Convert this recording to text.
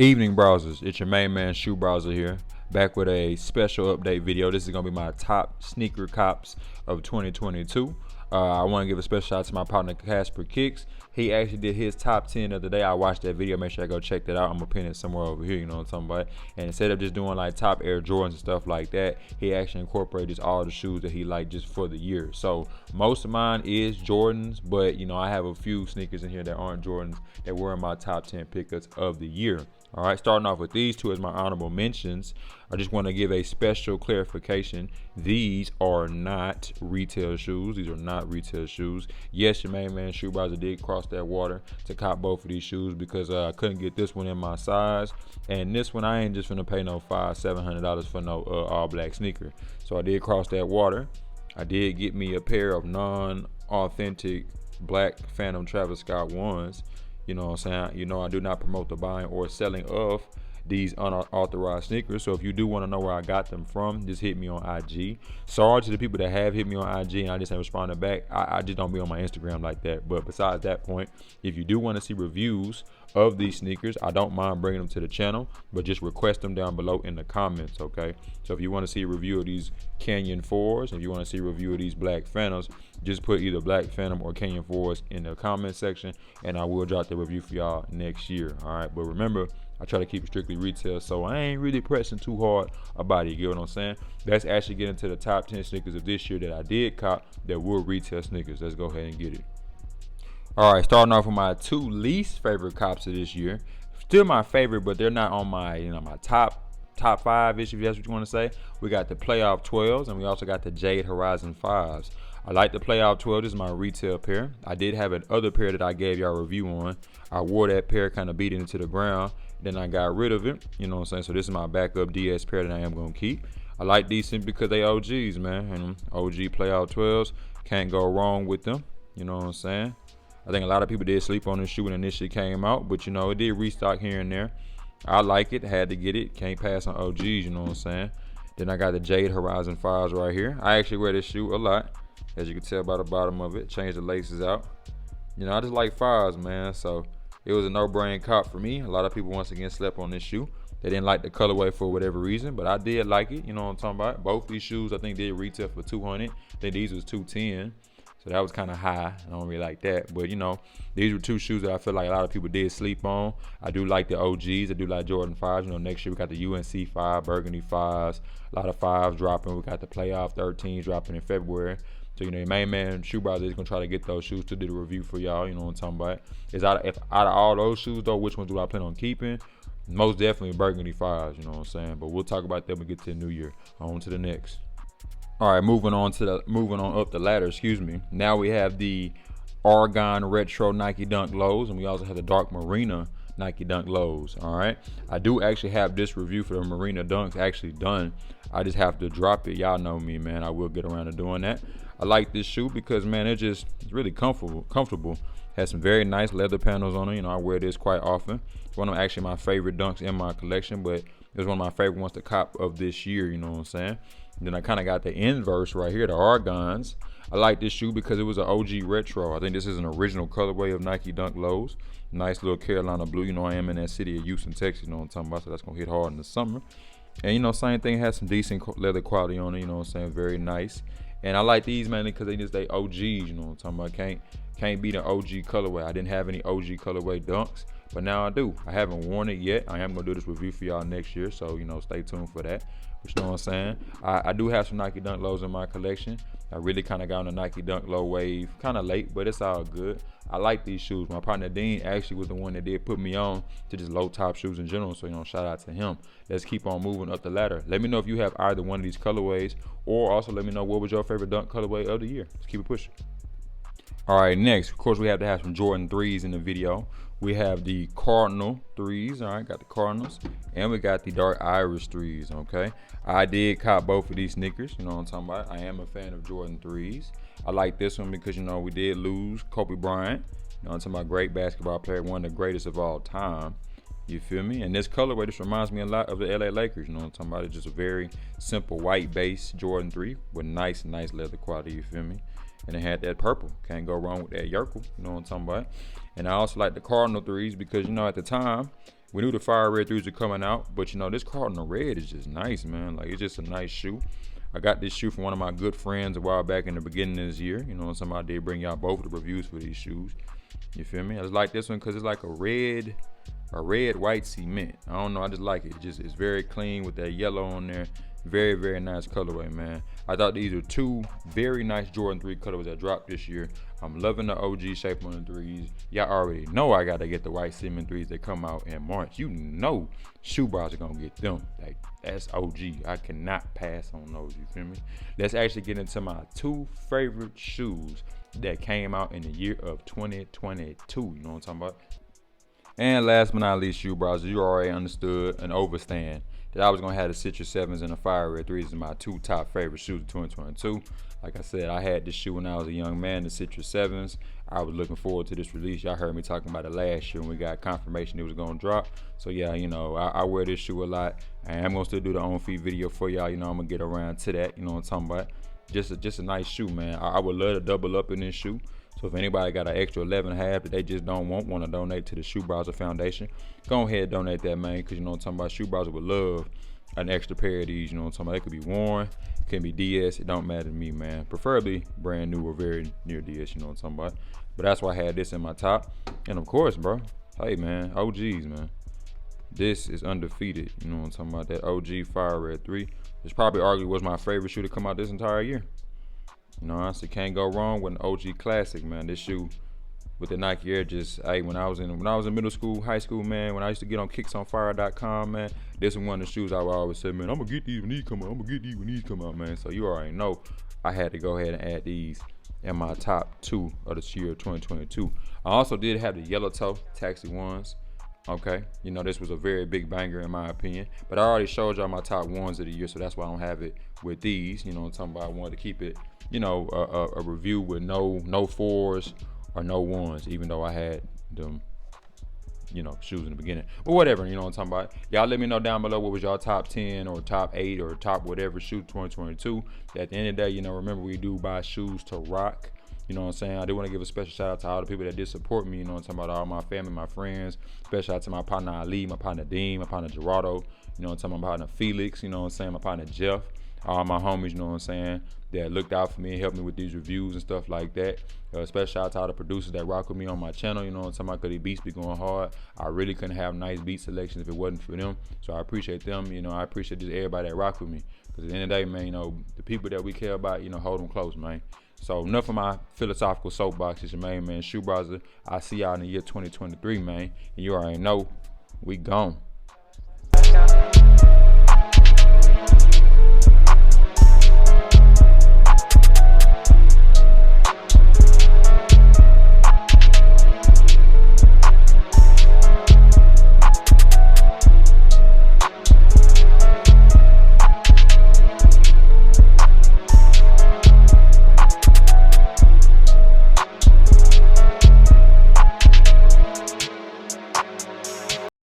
Evening browsers, it's your main man shoe browser here, back with a special update video. This is gonna be my top sneaker cops of 2022. I want to give a special shout out to my partner Casper Kicks. He actually did his top 10 of the day. I watched that video. Make sure I go check that out. I'm gonna pin it somewhere over here. You know what I'm talking about? And instead of just doing like top Air Jordans and stuff like that, he actually incorporated all the shoes that he liked just for the year. So most of mine is Jordans, but you know I have a few sneakers in here that aren't Jordans that were in my top 10 pickups of the year. All right, starting off with these two as my honorable mentions. I just want to give a special clarification. These are not retail shoes. These are not retail shoes. Yes, your main man shoe browser did cross that water to cop both of these shoes because I couldn't get this one in my size, and this one I ain't just gonna pay no $500-700 for no all black sneaker. So I did cross that water. I did get me a pair of non-authentic black Phantom Travis Scott ones. You know what I'm saying? You know I do not promote the buying or selling of these unauthorized sneakers. So if you do want to know where I got them from, just hit me on IG. Sorry to the people that have hit me on IG and I just ain't responded back. I just don't be on my Instagram like that. But besides that point, if you do want to see reviews of these sneakers, I don't mind bringing them to the channel, but just request them down below in the comments, okay? So if you want to see a review of these Canyon 4s, if you want to see a review of these Black Phantoms, just put either Black Phantom or Canyon 4s in the comment section, and I will drop the review for y'all next year, all right? But remember, I try to keep it strictly retail, so I ain't really pressing too hard about it, you get what I'm saying? Let's actually get into the top 10 sneakers of this year that I did cop that were retail sneakers. Let's go ahead and get it. All right, starting off with my two least favorite cops of this year. Still my favorite, but they're not on my, my top five-ish, if that's what you want to say. We got the Playoff 12s, and we also got the Jade Horizon 5s. I like the Playoff 12. This is my retail pair. I did have another pair that I gave y'all a review on. I wore that pair, kind of beat it into the ground. Then I got rid of it, you know what I'm saying? So this is my backup DS pair that I am going to keep. I like these simply because they OGs, man. And OG Playoff 12s, can't go wrong with them, you know what I'm saying? I think a lot of people did sleep on this shoe when it initially came out, but you know, it did restock here and there. I like it, had to get it, can't pass on OGs, you know what I'm saying? Then I got the Jade Horizon 5s right here. I actually wear this shoe a lot, as you can tell by the bottom of it. Change the laces out. You know, I just like 5s, man, so it was a no-brain cop for me. A lot of people, once again, slept on this shoe. They didn't like the colorway for whatever reason, but I did like it, you know what I'm talking about? Both these shoes, I think, did retail for $200. I think these was $210. So that was kind of high. I don't really like that. But, you know, these were two shoes that I feel like a lot of people did sleep on. I do like the OGs. I do like Jordan 5s. You know, next year we got the UNC 5, Burgundy 5s. A lot of 5s dropping. We got the Playoff 13s dropping in February. So, you know, your main man, Shoe Browser, is going to try to get those shoes to do the review for y'all. You know what I'm talking about? Out of all those shoes, though, which ones do I plan on keeping? Most definitely Burgundy 5s, you know what I'm saying? But we'll talk about them when we get to the new year. On to the next. All right, moving on up the ladder, excuse me. Now we have the Argon Retro Nike Dunk Lows, and we also have the Dark Marina Nike Dunk Lows. All right, I do actually have this review for the Marina Dunks actually done. I just have to drop it. Y'all know me, man. I will get around to doing that. I like this shoe because, man, it's really comfortable. Has some very nice leather panels on it. You know, I wear this quite often. It's one of actually my favorite dunks in my collection, but it was one of my favorite ones to cop of this year. You know what I'm saying? And then I kind of got the inverse right here, the Argons. I like this shoe because it was an OG retro. I think this is an original colorway of Nike Dunk Lows. Nice little Carolina blue. You know, I am in that city of Houston, Texas. You know what I'm talking about? So that's going to hit hard in the summer. And, you know, same thing, has some decent leather quality on it. You know what I'm saying? Very nice. And I like these mainly because they OGs. You know what I'm talking about? Can't beat an OG colorway. I didn't have any OG colorway dunks, but now I do. I haven't worn it yet. I am going to do this review for y'all next year. So, you know, stay tuned for that. But you know what I'm saying? I do have some Nike Dunk Lows in my collection. I really kind of got on the Nike Dunk Low wave kind of late, but it's all good. I like these shoes. My partner Dean actually was the one that did put me on to just low top shoes in general. So, you know, shout out to him. Let's keep on moving up the ladder. Let me know if you have either one of these colorways, or also let me know what was your favorite dunk colorway of the year. Let's keep it pushing. All right, next, of course, we have to have some Jordan 3s in the video. We have the Cardinal 3s, all right, got the Cardinals, and we got the Dark Iris 3s, okay? I did cop both of these sneakers, you know what I'm talking about? I am a fan of Jordan 3s. I like this one because, you know, we did lose Kobe Bryant. You know, I'm talking about great basketball player, one of the greatest of all time. You feel me? And this colorway, this reminds me a lot of the LA Lakers, you know what I'm talking about? It's just a very simple white base Jordan 3 with nice leather quality, you feel me? And it had that purple. Can't go wrong with that Yerkel, you know what I'm talking about? And I also like the Cardinal 3s because, you know, at the time, We knew the fire red 3s were coming out, but you know, this Cardinal red is just nice, man. Like, it's just a nice shoe. I got this shoe from one of my good friends a while back in the beginning of this year. You know, somebody did bring y'all both the reviews for these shoes. You feel me? I just like this one because it's like a red white cement. I don't know, I just like it. It's very clean with that yellow on there. Very, very nice colorway, man. I thought these are two very nice Jordan 3 colorways that dropped this year. I'm loving the OG shape on the 3s. Y'all already know I gotta get the white cement 3s that come out in March. You know Shoe Browzer gonna get them. Like, that's OG. I cannot pass on those, you feel me? Let's actually get into my 2 favorite shoes that came out in the year of 2022. You know what I'm talking about? And last but not least, Shoe Browzer, you already understood and overstand that I was going to have the Citrus 7s and the Fire Red 3s as my 2 top favorite shoes of 2022. Like I said, I had this shoe when I was a young man, the Citrus 7s. I was looking forward to this release. Y'all heard me talking about it last year when we got confirmation it was going to drop. So yeah, you know, I wear this shoe a lot. I am going to still do the on-feet video for y'all. You know, I'm going to get around to that. You know what I'm talking about? Just a nice shoe, man. I would love to double up in this shoe. So if anybody got an extra 11.5 that they just don't want to donate to the Shoe Browzer Foundation, go ahead and donate that, man, because you know what I'm talking about. Shoe Browzer would love an extra pair of these. You know what I'm talking about. They could be worn, it can be DS. It don't matter to me, man. Preferably brand new or very near DS. You know what I'm talking about. But that's why I had this in my top. And of course, bro, hey man, OGs, man. This is undefeated. You know what I'm talking about. That OG Fire Red 3. This probably arguably was my favorite shoe to come out this entire year. You know, honestly, can't go wrong with an OG classic, man. This shoe with the Nike Air, just hey, when I was in middle school, high school, man, when I used to get on kicksonfire.com, man, this was one of the shoes I would always say, man, I'm gonna get these when these come out. I'm gonna get these when these come out, man. So you already know I had to go ahead and add these in my top 2 of this year 2022. I also did have the yellow toe taxi ones. Okay, you know, this was a very big banger in my opinion, but I already showed y'all my top 1s of the year, so that's why I don't have it with these. You know what I'm talking about. I wanted to keep it, you know, a review with no 4s or no 1s, even though I had them, you know, shoes in the beginning. But whatever, you know what I'm talking about. Y'all let me know down below what was y'all top 10 or top 8 or top whatever shoe 2022. At the end of the day, you know, remember we do buy shoes to rock. You know what I'm saying? I do want to give a special shout out to all the people that did support me. You know what I'm talking about? All my family, my friends. Special shout out to my partner Ali, my partner Dean, my partner Gerardo. You know what I'm talking about? My partner Felix. You know what I'm saying? My partner Jeff. All my homies, you know what I'm saying, that looked out for me and helped me with these reviews and stuff like that. Special shout out to all the producers that rock with me on my channel. You know what I'm talking about? Because these beats be going hard. I really couldn't have nice beat selections if it wasn't for them. So I appreciate them. You know, I appreciate just everybody that rock with me. Because at the end of the day, man, you know, the people that we care about, you know, hold them close, man. So enough of my philosophical soapbox. It's your main man, Shoe Browzer. I'll see y'all in the year 2023, man. And you already know, we gone.